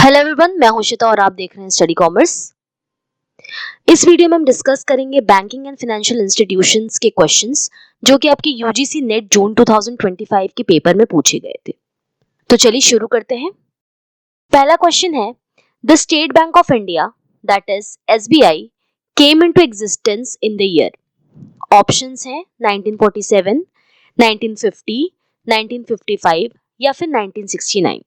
Hello everyone, मैं हूं श्वेता और आप देख रहे हैं स्टडी कॉमर्स। इस वीडियो में हम डिस्कस करेंगे बैंकिंग एंड फाइनेंशियल इंस्टीट्यूशंस के क्वेश्चंस जो कि आपके यूजीसी नेट जून 2025 के पेपर में पूछे गए थे। तो चलिए शुरू करते हैं। पहला क्वेश्चन है, the state bank of India that is SBI came into existence in the year. Options हैं 1947, 1950, 1955 या फिर 1969।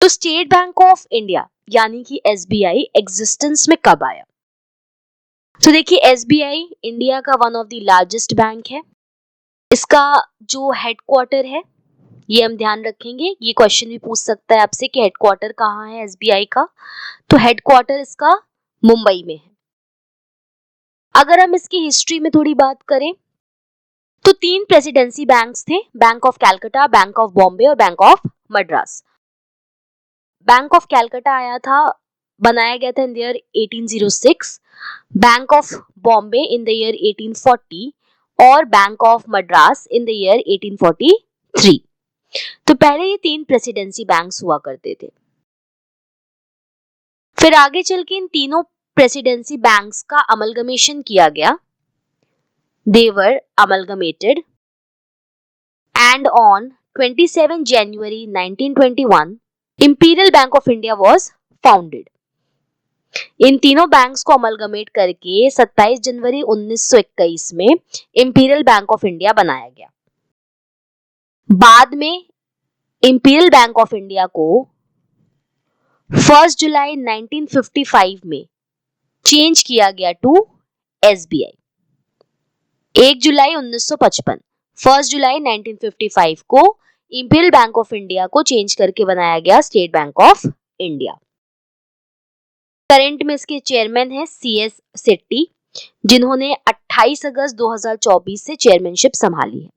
तो स्टेट बैंक ऑफ इंडिया यानी कि एसबीआई एग्जिस्टेंस में कब आया? तो देखिए, एसबीआई इंडिया का one of the largest bank है। इसका जो हेडक्वार्टर है, ये हम ध्यान रखेंगे। ये क्वेश्चन भी पूछ सकता है आपसे कि हेडक्वार्टर कहाँ है एसबीआई का। तो हेडक्वार्टर इसका मुंबई में है। अगर हम इसकी हिस्ट्री में थोड़ी बात करें तो 3 प्रेसिडेंसी बैंक्स थे, bank of Calcutta, bank of Bombay और bank of Madras. Bank of Calcutta आया था, बनाया गया था in the year 1806, bank of Bombay in the year 1840 और bank of Madras in the year 1843। तो पहले ये 3 प्रेसिडेंसी बैंक्स हुआ करते थे। फिर आगे चल के इन तीनों प्रेसिडेंसी बैंक्स का अमलगमेशन किया गया। They were amalgamated and on 27 January 1921 imperial bank of India was founded. इन तीनों बैंक्स को अमलगमेट करके 27 जनवरी 1921 में इंपीरियल बैंक ऑफ इंडिया बनाया गया। बाद में इंपीरियल बैंक ऑफ इंडिया को 1 जुलाई 1955 में चेंज किया गया टू एसबीआई। 1 जुलाई 1955, 1 जुलाई 1955 को इंपीरियल बैंक ऑफ इंडिया को चेंज करके बनाया गया state bank of India. Current में इसके चेयरमैन है सीएस सेट्टी, जिन्होंने 28 अगस्त 2024 से चेयरमैनशिप संभाली है।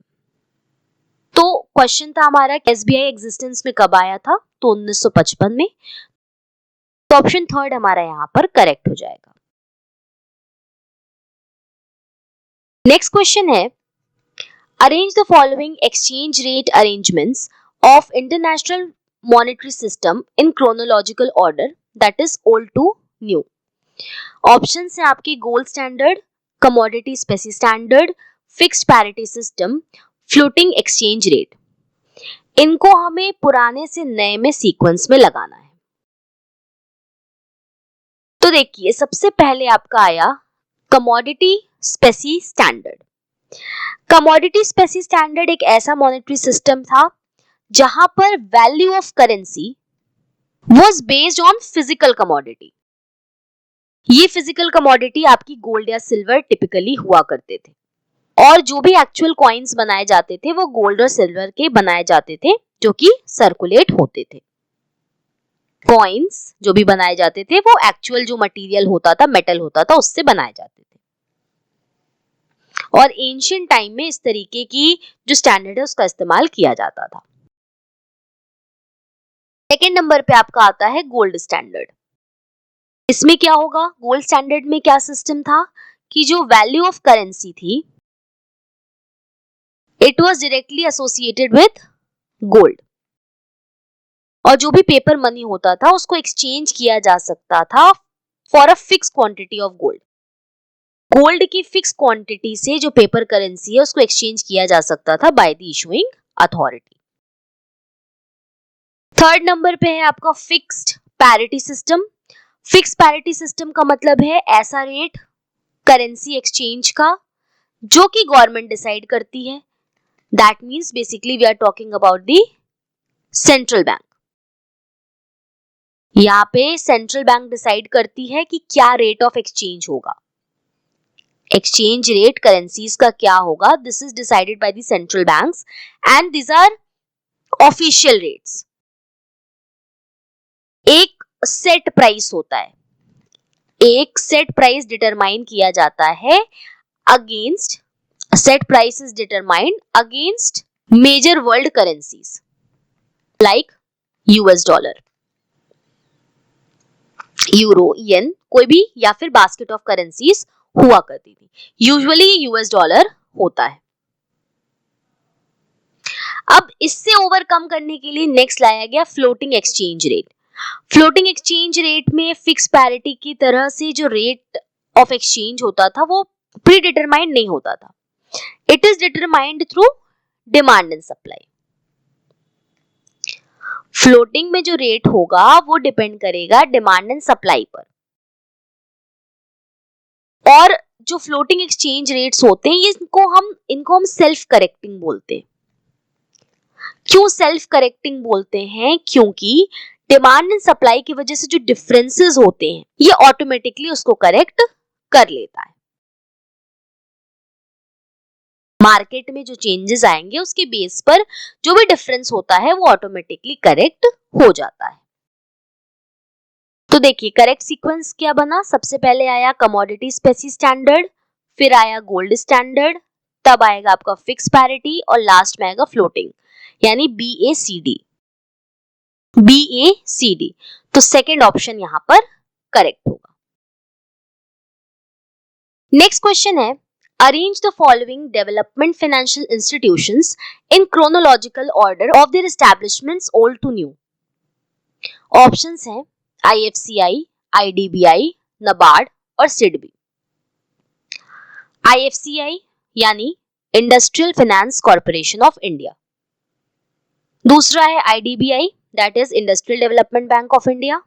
तो क्वेश्चन था हमारा एसबीआई एग्जिस्टेंस में कब आया था? तो 1955 में। तो ऑप्शन थर्ड हमारा यहाँ पर करेक्ट हो जाएगा। नेक्स्ट क्वेश्चन है, arrange the following exchange rate arrangements of international monetary system in chronological order that is old to new. Option है आपकी gold standard, commodity specie standard, fixed parity system, floating exchange rate. इनको हमें पुराने से नए में sequence में लगाना है। तो देखिए, सबसे पहले आपका आया commodity specie standard. Commodity specie standard एक ऐसा मॉनेटरी सिस्टम था जहां पर value of currency was based on physical commodity. ये फिजिकल कमोडिटी आपकी गोल्ड या सिल्वर टिपिकली हुआ करते थे, और जो भी एक्चुअल कॉइन्स बनाए जाते थे वो गोल्ड और सिल्वर के बनाए जाते थे जो कि सर्कुलेट होते थे। कॉइन्स जो भी बनाए जाते थे वो एक्चुअल जो मटेरियल होता था, मेटल होता था, उससे बनाए जाते थे। और एंशिएंट टाइम में इस तरीके की जो स्टैंडर्ड है उसका इस्तेमाल किया जाता था। सेकेंड नंबर पे आपका आता है गोल्ड स्टैंडर्ड। इसमें क्या होगा? गोल्ड स्टैंडर्ड में क्या सिस्टम था कि जो वैल्यू ऑफ करेंसी थी it was directly associated with gold, और जो भी पेपर मनी होता था उसको एक्सचेंज किया जा सकता था for a fix quantity of gold. Gold की फिक्स क्वांटिटी से जो पेपर करेंसी है उसको एक्सचेंज किया जा सकता था by the issuing authority. Third number पे है आपका fixed parity system. Fix parity system का मतलब है ऐसा रेट करेंसी एक्सचेंज का जो कि गवर्नमेंट डिसाइड करती है। That means basically we are talking about the central bank. यहाँ पे सेंट्रल बैंक डिसाइड करती है कि क्या रेट ऑफ एक्सचेंज होगा, एक्सचेंज रेट करेंसीज का क्या होगा। This is decided by the central banks and this are official rates. एक सेट प्राइस होता है, एक सेट प्राइस डिटरमाइन किया जाता है against, set price is determined against major world currencies like US dollar, euro, येन, कोई भी, या फिर बास्केट ऑफ करेंसीज हुआ करती थी। यूजुअली यूएस डॉलर होता है। अब इससे ओवरकम करने के लिए नेक्स्ट लाया गया floating exchange rate. Floating exchange rate में फिक्स पैरिटी की तरह से जो रेट ऑफ एक्सचेंज होता था वो प्री डिटरमाइंड नहीं होता था, it is determined through demand and supply. Floating में जो रेट होगा वो डिपेंड करेगा डिमांड एंड सप्लाई पर। और जो फ्लोटिंग एक्सचेंज रेट्स होते हैं इनको हम सेल्फ करेक्टिंग बोलते हैं। क्यों सेल्फ करेक्टिंग बोलते हैं? क्योंकि डिमांड एंड सप्लाई की वजह से जो डिफरेंसेस होते हैं ये ऑटोमेटिकली उसको करेक्ट कर लेता है। मार्केट में जो चेंजेस आएंगे उसके बेस पर जो भी डिफरेंस होता है वो ऑटोमेटिकली करेक्ट हो जाता है। तो देखिए करेक्ट सीक्वेंस क्या बना, सबसे पहले आया कमोडिटी स्पेसी स्टैंडर्ड, फिर आया गोल्ड स्टैंडर्ड, तब आएगा आपका फिक्स पैरिटी और लास्ट में आएगा फ्लोटिंग यानी BACD। BACD, तो सेकेंड ऑप्शन यहां पर करेक्ट होगा। नेक्स्ट क्वेश्चन है, arrange the following development financial institutions in chronological order of their establishments old to new. Options हैं IFCI, IDBI, NABARD और SIDBI। IFCI यानी industrial finance corporation of India, दूसरा है IDBI that is industrial development bank of India,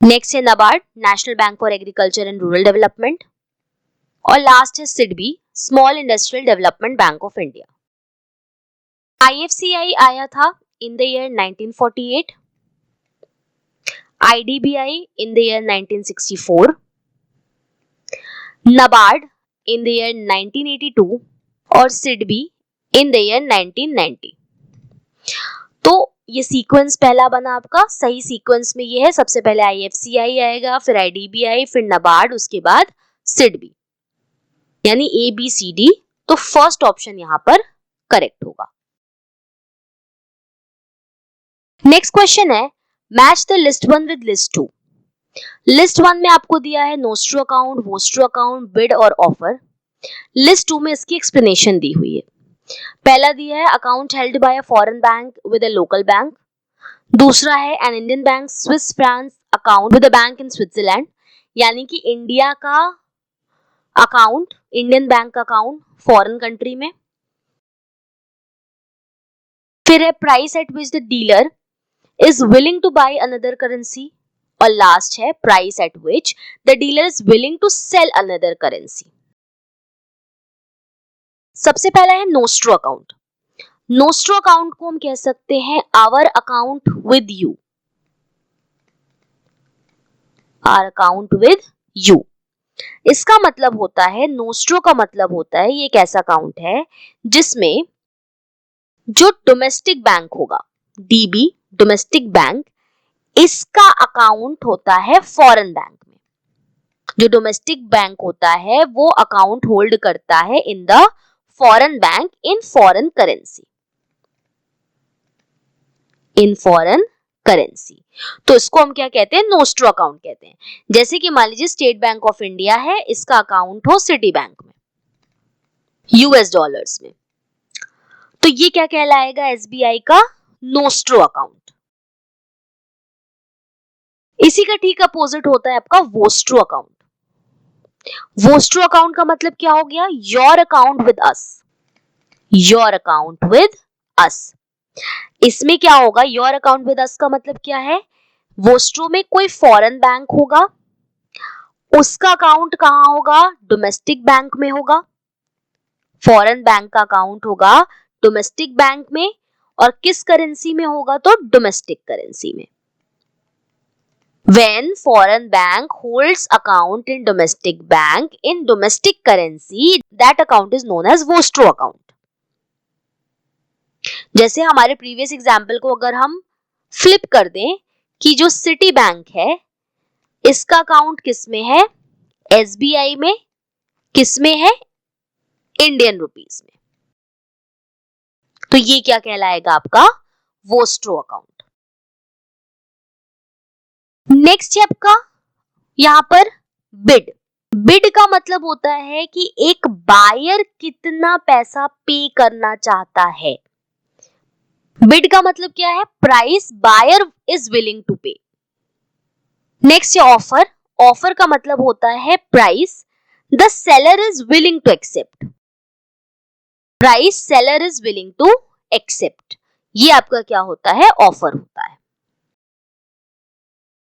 next है NABARD national bank for agriculture and rural development, और last है SIDBI small industrial development bank of India. IFCI आया था in the year 1948, IDBI in the year 1964, NABARD in the year 1982 और SIDBI in the year 1990। तो ये sequence पहला बना आपका, सही सीक्वेंस में ये है, सबसे पहले IFCI आएगा, फिर IDBI, फिर NABARD, उसके बाद SIDBI यानी ABCD। तो फर्स्ट ऑप्शन यहां पर करेक्ट होगा। नेक्स्ट क्वेश्चन है, match the list 1 with list 2। List 1 में आपको दिया है nostro account, vostro account, bid और ऑफर। लिस्ट 2 में इसकी एक्सप्लेनेशन दी हुई है। पहला दिया है account held by a foreign bank with a local bank, दूसरा है an Indian bank Swiss France account with a bank in Switzerland, यानी कि इंडिया का अकाउंट, इंडियन बैंक का अकाउंट फॉरेन कंट्री में। फिर है price at which the dealer is willing to buy another currency, और लास्ट है price at which the dealer is willing to sell another currency। सबसे पहला है नोस्ट्रो अकाउंट। नोस्ट्रो अकाउंट को हम कह सकते हैं our account with you, our account with you. इसका मतलब होता है, नोस्ट्रो का मतलब होता है ये एक ऐसा अकाउंट है जिसमें जो डोमेस्टिक बैंक होगा, DB डोमेस्टिक बैंक, इसका अकाउंट होता है फॉरेन बैंक में। जो डोमेस्टिक बैंक होता है वो अकाउंट होल्ड करता है in the foreign bank in foreign currency, in foreign currency. तो इसको हम क्या कहते हैं, नोस्ट्रो अकाउंट कहते हैं। जैसे कि मान लीजिए स्टेट बैंक ऑफ इंडिया है, इसका अकाउंट हो सिटी बैंक में, US डॉलर्स में, तो ये क्या कहलाएगा, SBI का नोस्ट्रो अकाउंट। इसी का ठीक अपोजिट होता है आपका वोस्ट्रो अकाउंट। वोस्ट्रो अकाउंट का मतलब क्या हो गया, your account with us, your account with अस। इसमें क्या होगा, योर अकाउंट विद अस का मतलब क्या है, वोस्ट्रो में कोई फॉरेन बैंक होगा, उसका अकाउंट कहां होगा, डोमेस्टिक बैंक में होगा। फॉरेन बैंक का अकाउंट होगा डोमेस्टिक बैंक में, और किस करेंसी में होगा, तो डोमेस्टिक करेंसी में। When foreign bank holds account in domestic bank in domestic currency, that account is known as vostro account। जैसे हमारे प्रीवियस एग्जाम्पल को अगर हम फ्लिप कर दें कि जो सिटी बैंक है इसका अकाउंट किस में है, SBI में, किस में है, इंडियन रुपीस में, तो ये क्या कहलाएगा आपका वोस्ट्रो अकाउंट। नेक्स्ट है आपका यहां पर बिड। बिड का मतलब होता है कि एक बायर कितना पैसा पे करना चाहता है, बिड का मतलब क्या है? Price buyer is willing to pay. Next है ऑफर। ऑफर का मतलब होता है price the seller is willing to accept. Price seller is willing to accept, ये आपका क्या होता है? ऑफर होता है।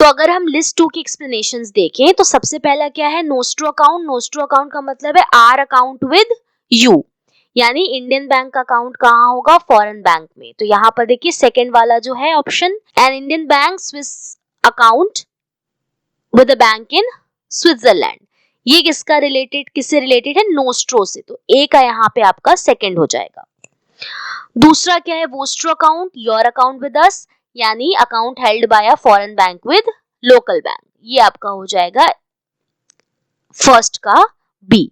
तो अगर हम लिस्ट टू की एक्सप्लेनेशंस देखें तो सबसे पहला क्या है? Nostro account. नोस्ट्रो अकाउंट का मतलब है आर अकाउंट विद यू, यानी इंडियन बैंक का अकाउंट कहाँ होगा? फॉरेन बैंक में। तो यहाँ पर देखिए सेकेंड वाला जो है option, an Indian bank Swiss account with a bank in Switzerland, ये किसका रिलेटेड, किससे रिलेटेड है? नोस्ट्रो से। तो ए का यहाँ पे आपका सेकेंड हो जाएगा। दूसरा क्या है? Vostro account, your account with us, यानी account held by a foreign bank with local bank, ये आपका हो जाएगा फर्स्ट का बी।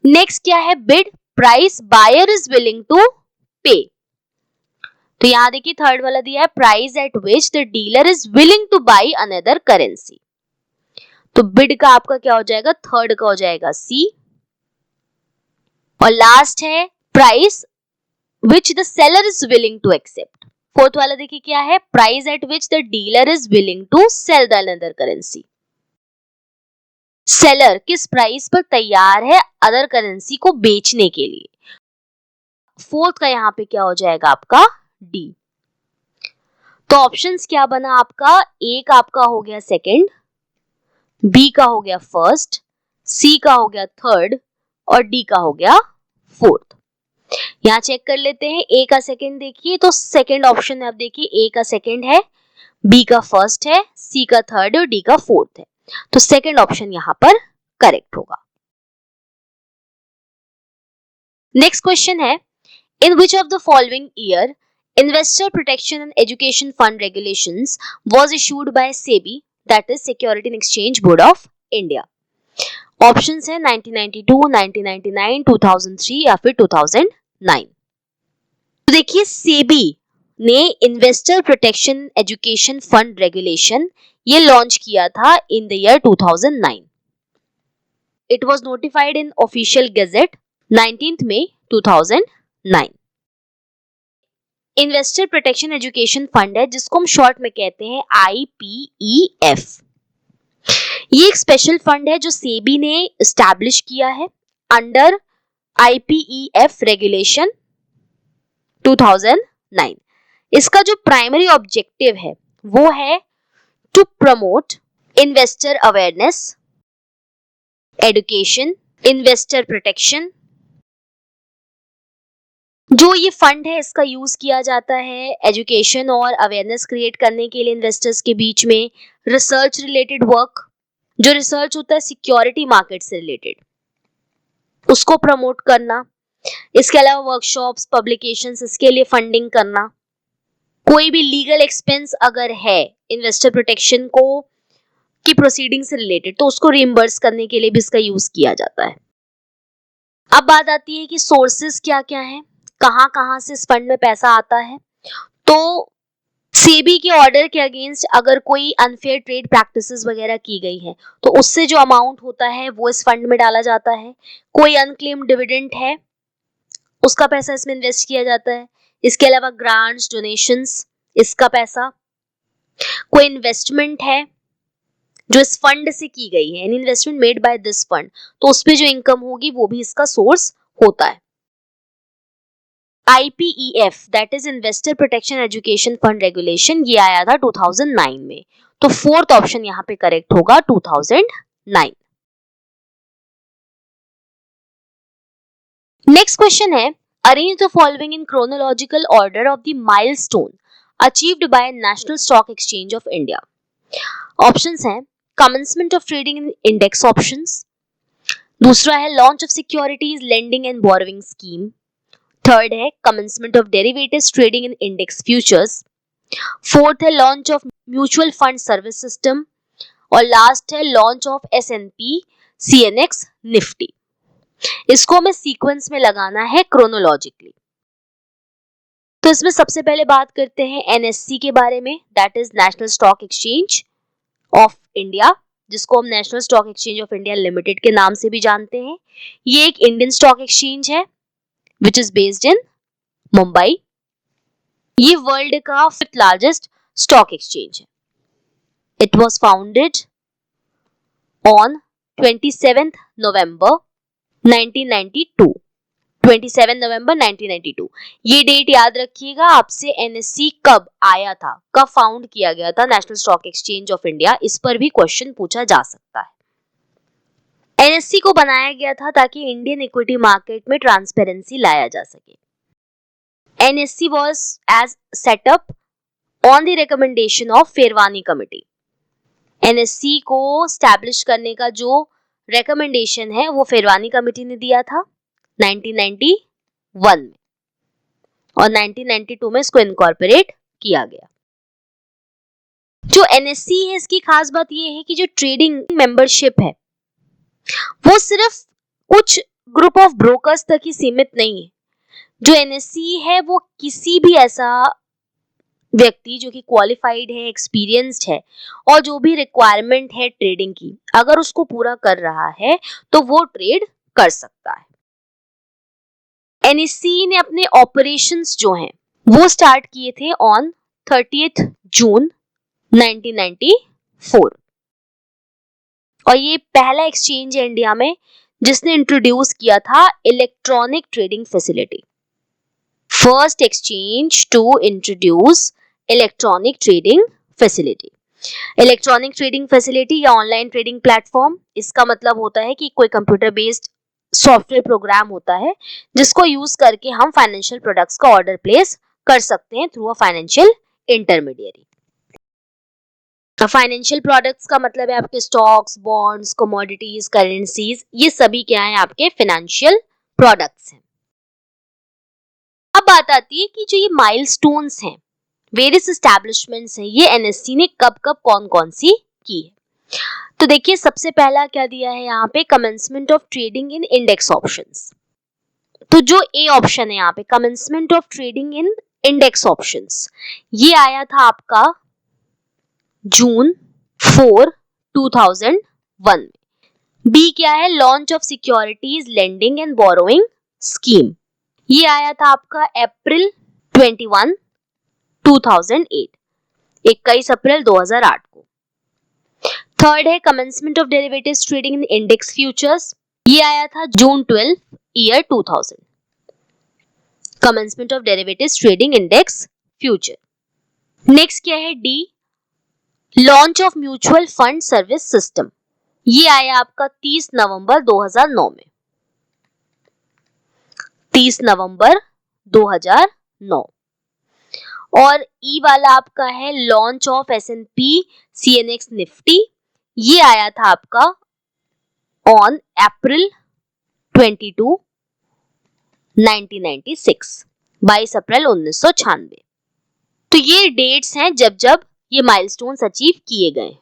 नेक्स्ट क्या है? Bid, price buyer is willing to pay. तो यहां देखिए थर्ड वाला दिया है, price at which the dealer is willing to buy another currency. तो बिड का आपका क्या हो जाएगा? थर्ड का हो जाएगा सी। और लास्ट है price which the seller is willing to accept. Fourth वाला देखिए क्या है? Price at which the dealer is willing to sell the another currency. Seller किस प्राइस पर तैयार है अदर करेंसी को बेचने के लिए। फोर्थ का यहाँ पे क्या हो जाएगा? आपका डी। तो ऑप्शंस क्या बना आपका? ए का आपका हो गया सेकंड, बी का हो गया फर्स्ट, सी का हो गया थर्ड और डी का हो गया फोर्थ। यहाँ चेक कर लेते हैं। ए का सेकंड देखिए तो सेकंड ऑप्शन में आप देखिए ए का सेकंड है, बी का फर्स्ट है, सी का थर्ड और डी का फोर्थ है। तो सेकंड ऑप्शन यहाँ पर करेक्ट होगा। नेक्स्ट क्वेश्चन है, in which of the following year investor protection and education fund regulations was issued by SEBI, that is security and exchange board of India. Options है 1992, 1999, 2003 या फिर 2009। तो देखिए सेबी ने investor protection education fund regulation ये launch किया था in the year 2009। It was notified in official gazette 19th May 2009। Investor protection education fund है जिसको हम शॉर्ट में कहते हैं IPEF। ये एक स्पेशल फंड है जो सेबी ने एस्टैब्लिश किया है अंडर IPEF रेगुलेशन 2009। इसका जो प्राइमरी ऑब्जेक्टिव है वो है to promote investor awareness, education, investor protection. जो ये फंड है इसका यूज किया जाता है एजुकेशन और अवेयरनेस क्रिएट करने के लिए इन्वेस्टर्स के बीच में, रिसर्च रिलेटेड वर्क, जो रिसर्च होता है सिक्योरिटी मार्केट से रिलेटेड उसको प्रमोट करना, इसके अलावा वर्कशॉप्स, पब्लिकेशंस, इसके लिए फंडिंग करना। कोई भी लीगल एक्सपेंस अगर है इन्वेस्टर प्रोटेक्शन को की प्रोसीडिंग से रिलेटेड तो उसको रिइंबर्स करने के लिए भी इसका यूज किया जाता है। अब बात आती है कि सोर्सेस क्या क्या है, कहां कहां से इस फंड में पैसा आता है। तो सेबी के ऑर्डर के अगेंस्ट अगर कोई अनफेयर ट्रेड प्रैक्टिसेस वगैरह की गई है तो उससे जो अमाउंट होता है वो इस फंड में डाला जाता है। कोई अनक्लेम्ड डिविडेंड है उसका पैसा इसमें इन्वेस्ट किया जाता है। इसके अलावा ग्रांट्स, डोनेशंस, इसका पैसा, कोई इन्वेस्टमेंट है जो इस फंड से की गई है, any investment made by this fund, तो उस पे जो इनकम होगी वो भी इसका सोर्स होता है। IPEF that is investor protection education fund regulation, ये आया था 2009 में। तो फोर्थ ऑप्शन यहाँ पे करेक्ट होगा 2009। नेक्स्ट क्वेश्चन है, arrange the following in chronological order of the milestone achieved by National Stock Exchange of India. Options हैं commencement of trading in index options, दूसरा है launch of securities lending and borrowing scheme, third है commencement of derivatives trading in index futures, fourth है launch of mutual fund service system और last है launch of S&P CNX Nifty. इसको हमें sequence में लगाना है क्रोनोलॉजिकली। तो इसमें सबसे पहले बात करते हैं NSE के बारे में, that is national Stock Exchange of India, जिसको हम national Stock Exchange of India limited के नाम से भी जानते हैं। ये एक इंडियन स्टॉक एक्सचेंज है which is based in Mumbai. ये वर्ल्ड का 5th लार्जेस्ट स्टॉक एक्सचेंज है। इट वॉज फाउंडेड ऑन 27 नवंबर 1992। 27 नवंबर 1992 ये डेट याद रखिएगा। आपसे एनएससी कब आया था, कब फाउंड किया गया था national Stock Exchange of India, इस पर भी क्वेश्चन पूछा जा सकता है। एनएससी को बनाया गया था ताकि इंडियन इक्विटी मार्केट में ट्रांसपेरेंसी लाया जा सके। NSC was as set up on the recommendation of Pherwani committee. NSC को स्टैब्लिश करने का जो रिकमेंडेशन है वो फेरवानी कमिटी ने दिया था 1991 में, और 1992 में इसको इनकॉर्पोरेट किया गया। जो एनएससी है इसकी खास बात ये है कि जो ट्रेडिंग मेंबरशिप है वो सिर्फ कुछ ग्रुप ऑफ ब्रोकर्स तक ही सीमित नहीं है। जो एनएससी है वो किसी भी ऐसा व्यक्ति जो कि क्वालिफाइड है, एक्सपीरियंस्ड है और जो भी रिक्वायरमेंट है ट्रेडिंग की, अगर उसको पूरा कर रहा है तो वो ट्रेड कर सकता है। एनएससी ने अपने ऑपरेशंस जो हैं वो स्टार्ट किए थे ऑन 30th जून 1994, और ये पहला एक्सचेंज है इंडिया में जिसने इंट्रोड्यूस किया था electronic trading facility. First exchange to introduce electronic trading facility. Electronic trading facility या ऑनलाइन ट्रेडिंग प्लेटफॉर्म, इसका मतलब होता है कि कोई कंप्यूटर बेस्ड सॉफ्टवेयर प्रोग्राम होता है जिसको यूज करके हम फाइनेंशियल प्रोडक्ट्स का ऑर्डर प्लेस कर सकते हैं through a financial intermediary. Financial products का मतलब है आपके स्टॉक्स, बॉन्ड्स, कमोडिटीज, करेंसीज, ये सभी क्या है आपके फाइनेंशियल प्रोडक्ट्स हैं। अब बात आती है कि जो ये माइलस्टोन्स हैं, वेरियस एस्टैब्लिशमेंट्स हैं, ये एनएससी ने कब कब कौन कौन सी की है। तो देखिए सबसे पहला क्या दिया है यहाँ पे, commencement of trading in index options. तो जो ए ऑप्शन है यहाँ पे commencement of trading in index options, ये आया था आपका जून 4, 2001 में। बी क्या है, launch of securities lending and borrowing scheme, ये आया था आपका अप्रैल 21, 2008, 21 अप्रैल 2008 को। थर्ड है commencement of derivatives trading in index futures, ये आया था जून 12, year 2000, commencement of derivatives trading index future. Next क्या है, D launch of mutual fund service system, ये आया आपका 30 नवंबर 2009 में, 30 नवंबर 2009। और ई वाला आपका है launch of S&P CNX Nifty, ये आया था आपका ऑन अप्रैल 22, 1996, 22 अप्रैल 1996। तो ये डेट्स हैं जब जब ये माइलस्टोन्स अचीव किए गए।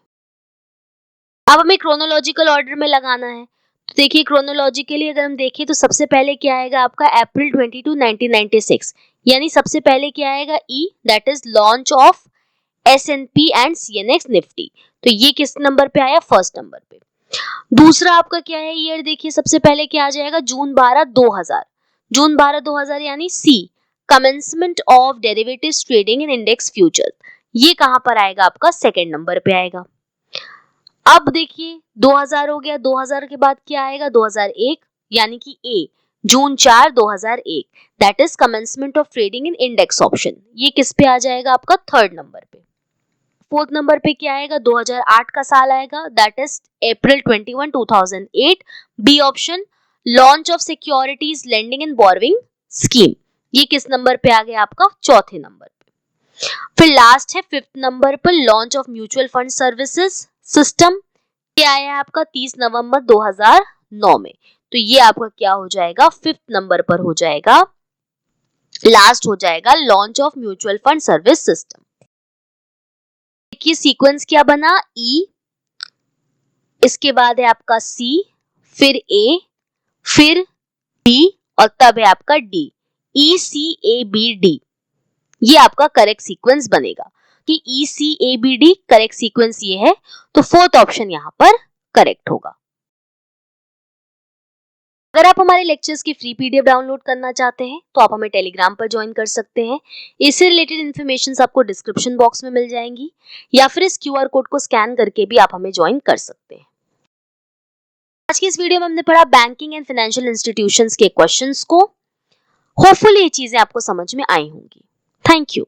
अब हमें क्रोनोलॉजिकल ऑर्डर में लगाना है। तो देखिए क्रोनोलॉजिकली अगर हम देखें तो सबसे पहले क्या आएगा आपका अप्रैल 22, 1996, यानी सबसे पहले क्या आएगा E, that is launch of S&P and CNX Nifty. तो ये किस नंबर पे आया, फर्स्ट नंबर पे। दूसरा आपका क्या है ईयर, देखिए सबसे पहले क्या आ जाएगा, जून 12, 2000, जून 12, 2000 यानी C commencement of derivatives trading in index future, ये कहां पर आएगा आपका, सेकंड नंबर पे आएगा। अब देखिए 2000 हो गया, 2000 के बाद क्या आएगा, 2001 यानी कि A, June 4, 2001, that is commencement of trading in index option, ये किस पे आ जाएगा आपका, थर्ड नंबर पे। फोर्थ नंबर पे क्या आएगा, 2008 का साल आएगा, that is April 21, 2008, B option launch of securities lending and borrowing scheme, ये किस नंबर पे आ गया आपका, चौथे नंबर पे। फिर लास्ट है फिफ्थ नंबर पर launch of mutual fund services system, ये आया आपका 30 नवंबर 2009 में। तो ये आपका क्या हो जाएगा, फिफ्थ नंबर पर हो जाएगा, लास्ट हो जाएगा launch of mutual fund service system. देखिए सीक्वेंस क्या बना, ई, इसके बाद है आपका सी, फिर ए, फिर बी और तब है आपका डी, ECABD, ये आपका करेक्ट सीक्वेंस बनेगा कि ECABD करेक्ट सीक्वेंस ये है, तो फोर्थ ऑप्शन यहां पर करेक्ट होगा। अगर आप हमारे लेक्चर्स की फ्री पीडीएफ डाउनलोड करना चाहते हैं तो आप हमें टेलीग्राम पर ज्वाइन कर सकते हैं। इससे रिलेटेड इन्फॉर्मेशन आपको डिस्क्रिप्शन बॉक्स में मिल जाएंगी या फिर इस क्यूआर कोड को स्कैन करके भी आप हमें ज्वाइन कर सकते हैं। आज की इस वीडियो में हमने पढ़ा बैंकिंग एंड फाइनेंशियल इंस्टीट्यूशंस के क्वेश्चंस को। होपफुली ये चीजें आपको समझ में आई होंगी। Thank you.